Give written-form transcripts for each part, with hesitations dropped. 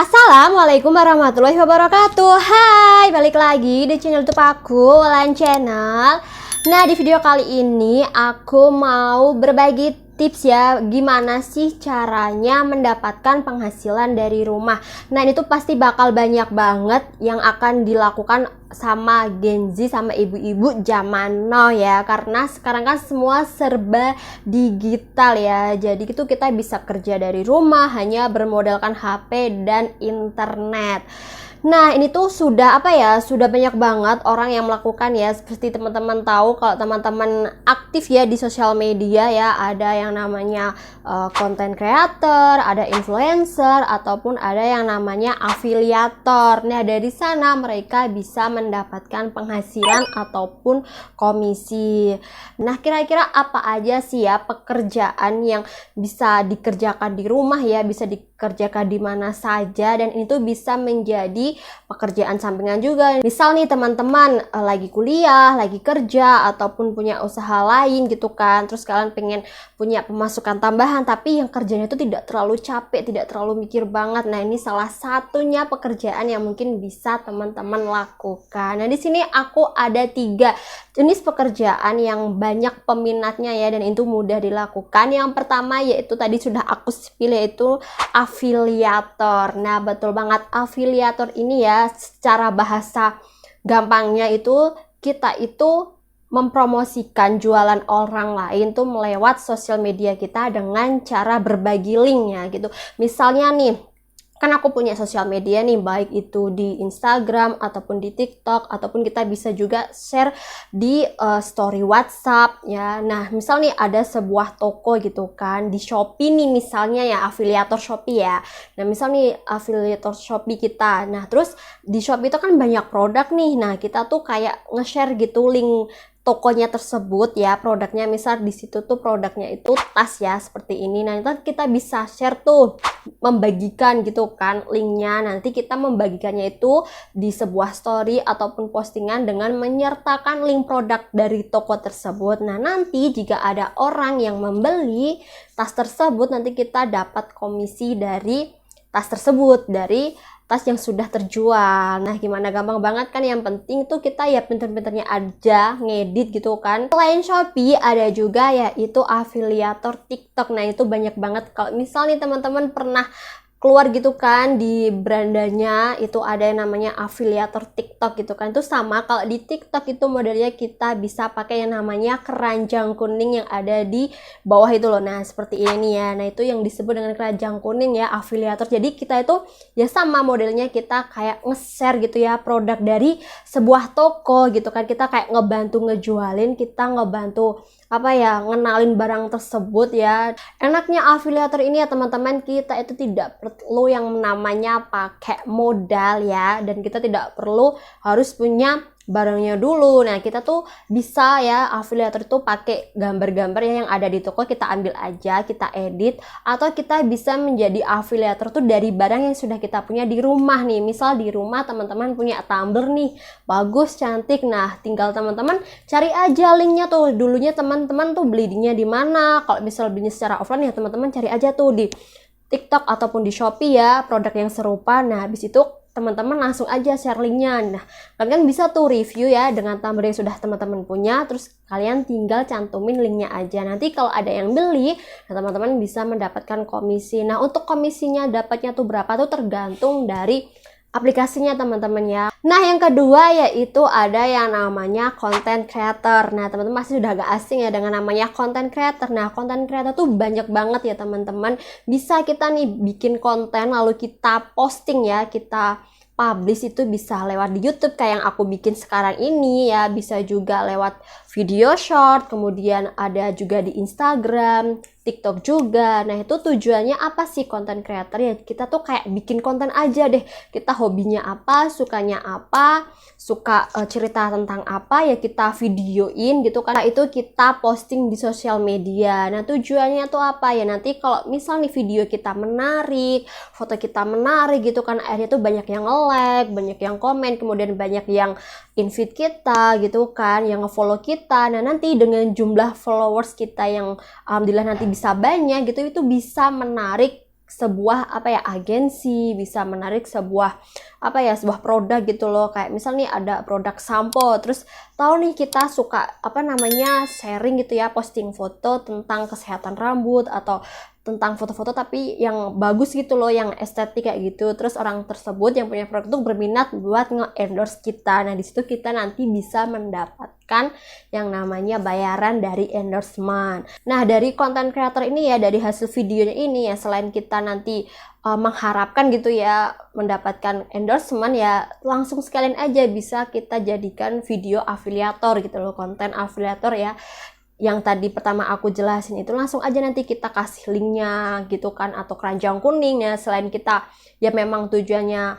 Assalamualaikum warahmatullahi wabarakatuh. Hai, balik lagi di channel YouTube aku, Wulan Channel. Nah, di video kali ini aku mau berbagi tips ya, gimana sih caranya mendapatkan penghasilan dari rumah. Nah, ini tuh pasti bakal banyak banget yang akan dilakukan sama Gen Z, sama ibu-ibu zaman now ya, karena sekarang kan semua serba digital ya. Jadi itu kita bisa kerja dari rumah hanya bermodalkan HP dan internet. Nah, ini tuh sudah sudah banyak banget orang yang melakukan ya. Seperti teman-teman tahu, kalau teman-teman aktif ya di sosial media ya, ada yang namanya content creator, ada influencer, ataupun ada yang namanya afiliator. Nah, dari sana mereka bisa mendapatkan penghasilan ataupun komisi. Nah, kira-kira apa aja sih ya pekerjaan yang bisa dikerjakan di rumah ya, bisa dikerjakan di mana saja, dan itu bisa menjadi pekerjaan sampingan juga. Misal nih teman-teman lagi kuliah, lagi kerja, ataupun punya usaha lain gitu kan, terus kalian pengen punya pemasukan tambahan, tapi yang kerjanya itu tidak terlalu capek, tidak terlalu mikir banget. Nah, ini salah satunya pekerjaan yang mungkin bisa teman-teman lakukan. Nah, di sini aku ada 3 jenis pekerjaan yang banyak peminatnya ya, dan itu mudah dilakukan. Yang pertama yaitu tadi sudah aku pilih, yaitu afiliator. Nah, betul banget, afiliator ini ya, secara bahasa gampangnya itu kita itu mempromosikan jualan orang lain tuh melewat sosial media kita dengan cara berbagi linknya gitu. Misalnya nih, kan aku punya sosial media nih, baik itu di Instagram ataupun di TikTok, ataupun kita bisa juga share di story WhatsApp ya. Nah, misal nih ada sebuah toko gitu kan di Shopee nih misalnya ya, afiliator Shopee ya. Nah, misal nih afiliator Shopee kita. Nah, terus di Shopee itu kan banyak produk nih. Nah, kita tuh kayak nge-share gitu link tokonya tersebut ya, produknya. Misal di situ tuh produknya itu tas ya, seperti ini. Nah, nanti kita bisa share tuh, membagikan gitu kan linknya. Nanti kita membagikannya itu di sebuah story ataupun postingan dengan menyertakan link produk dari toko tersebut. Nah, nanti jika ada orang yang membeli tas tersebut, nanti kita dapat komisi dari tas tersebut, dari tas yang sudah terjual. Nah, gimana, gampang banget kan. Yang penting tuh kita ya pinter-pinternya aja ngedit gitu kan. Selain Shopee ada juga yaitu afiliator TikTok. Nah, itu banyak banget. Kalau misal nih teman-teman pernah keluar gitu kan di berandanya, itu ada yang namanya afiliator TikTok gitu kan. Itu sama, kalau di TikTok itu modelnya kita bisa pakai yang namanya keranjang kuning yang ada di bawah itu loh. Nah, seperti ini ya. Nah, itu yang disebut dengan keranjang kuning ya, afiliator. Jadi kita itu ya sama modelnya, kita kayak nge-share gitu ya produk dari sebuah toko gitu kan. Kita kayak ngebantu ngejualin, kita ngebantu ngenalin barang tersebut ya. Enaknya afiliator ini ya teman-teman, kita itu tidak perlu yang namanya pakai modal ya, dan kita tidak perlu harus punya barangnya dulu. Nah, kita tuh bisa ya afiliator itu pakai gambar-gambar ya yang ada di toko, kita ambil aja, kita edit, atau kita bisa menjadi afiliator tuh dari barang yang sudah kita punya di rumah nih. Misal di rumah teman-teman punya tumbler nih, bagus, cantik. Nah, tinggal teman-teman cari aja linknya tuh. Dulunya teman-teman tuh belinya di mana? Kalau misal belinya secara offline ya teman-teman cari aja tuh di TikTok ataupun di Shopee ya produk yang serupa. Nah, habis itu teman-teman langsung aja share linknya. Nah, kalian bisa tuh review ya dengan tumbler yang sudah teman-teman punya, terus kalian tinggal cantumin linknya aja. Nanti kalau ada yang beli, nah teman-teman bisa mendapatkan komisi. Nah, untuk komisinya dapatnya tuh berapa tuh tergantung dari aplikasinya teman-teman ya. Nah, yang kedua yaitu ada yang namanya content creator. Nah, teman-teman masih sudah agak asing ya dengan namanya content creator. Nah, content creator tuh banyak banget ya teman-teman. Bisa kita nih bikin konten lalu kita posting ya, kita publish. Itu bisa lewat di YouTube kayak yang aku bikin sekarang ini ya, bisa juga lewat video short, kemudian ada juga di Instagram, TikTok juga. Nah, itu tujuannya apa sih content creator ya? Kita tuh kayak bikin konten aja deh. Kita hobinya apa, sukanya apa, suka cerita tentang apa ya, kita videoin gitu kan. Nah, itu kita posting di sosial media. Nah, tujuannya tuh apa ya? Nanti kalau misal nih video kita menarik, foto kita menarik gitu kan, akhirnya tuh banyak yang like, banyak yang komen, kemudian banyak yang invite kita gitu kan, yang nge-follow kita. Nah, nanti dengan jumlah followers kita yang alhamdulillah nanti bisa banyak gitu, itu bisa menarik sebuah agensi, bisa menarik sebuah sebuah produk gitu loh. Kayak misal nih ada produk sampo, terus tahu nih kita suka sharing gitu ya, posting foto tentang kesehatan rambut atau tentang foto-foto tapi yang bagus gitu loh, yang estetik kayak gitu. Terus orang tersebut yang punya produk itu berminat buat nge-endorse kita. Nah, di situ kita nanti bisa mendapatkan yang namanya bayaran dari endorsement. Nah, dari konten creator ini ya, dari hasil videonya ini ya, selain kita nanti mengharapkan gitu ya mendapatkan endorsement, ya langsung sekalian aja bisa kita jadikan video afiliator gitu loh, konten afiliator ya. Yang tadi pertama aku jelasin itu langsung aja nanti kita kasih linknya gitu kan, atau keranjang kuning ya. Selain kita ya memang tujuannya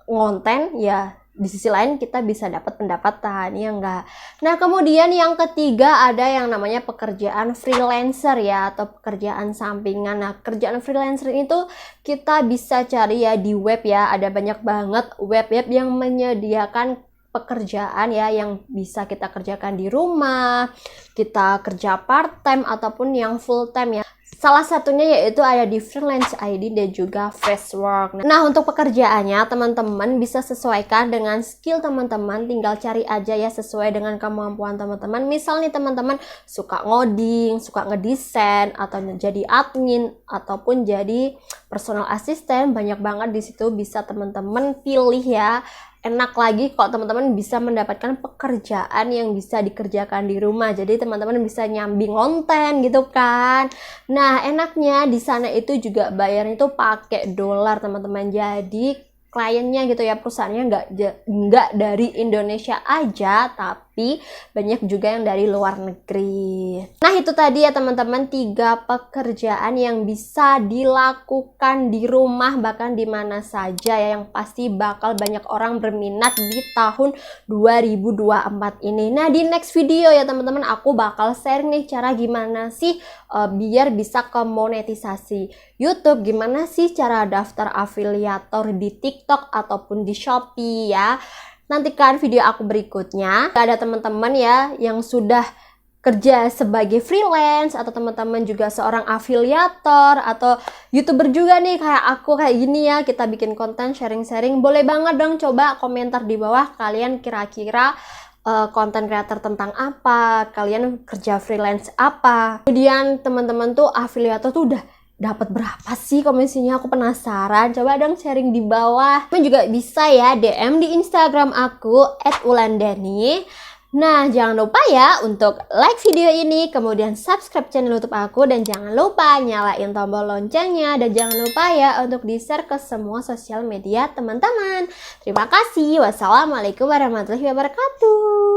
ngonten ya, di sisi lain kita bisa dapat pendapatan, ya enggak. Nah, kemudian yang ketiga ada yang namanya pekerjaan freelancer ya, atau pekerjaan sampingan. Nah, kerjaan freelancer itu kita bisa cari ya di web ya, ada banyak banget web-web yang menyediakan pekerjaan ya, yang bisa kita kerjakan di rumah, kita kerja part time ataupun yang full time ya. Salah satunya yaitu ada di Freelance ID dan juga Freshwork. Nah, untuk pekerjaannya teman-teman bisa sesuaikan dengan skill teman-teman, tinggal cari aja ya sesuai dengan kemampuan teman-teman. Misal nih teman-teman suka ngoding, suka ngedesain, atau jadi admin ataupun jadi personal assistant, banyak banget di situ bisa teman-teman pilih ya. Enak lagi kok teman-teman bisa mendapatkan pekerjaan yang bisa dikerjakan di rumah. Jadi teman-teman bisa nyambi konten gitu kan. Nah, enaknya di sana itu juga bayarnya itu pakai dolar teman-teman. Jadi kliennya gitu ya, perusahaannya nggak dari Indonesia aja, tapi banyak juga yang dari luar negeri. Nah, itu tadi ya teman-teman 3 pekerjaan yang bisa dilakukan di rumah, bahkan di mana saja ya, yang pasti bakal banyak orang berminat di tahun 2024 ini. Nah, di next video ya teman-teman aku bakal share nih cara gimana sih biar bisa ke monetisasi YouTube, gimana sih cara daftar afiliator di TikTok ataupun di Shopee ya. Nantikan video aku berikutnya. Ada teman-teman ya yang sudah kerja sebagai freelance, atau teman-teman juga seorang afiliator atau YouTuber juga nih kayak aku kayak gini ya, kita bikin konten sharing-sharing. Boleh banget dong coba komentar di bawah kalian kira-kira konten creator tentang apa, kalian kerja freelance apa. Kemudian teman-teman tuh afiliator tuh udah dapat berapa sih komisinya, aku penasaran. Coba dong sharing di bawah. Kalian juga bisa ya DM di Instagram aku @wulandani. Nah, jangan lupa ya untuk like video ini, kemudian subscribe channel YouTube aku, dan jangan lupa nyalain tombol loncengnya, dan jangan lupa ya untuk di-share ke semua sosial media teman-teman. Terima kasih. Wassalamualaikum warahmatullahi wabarakatuh.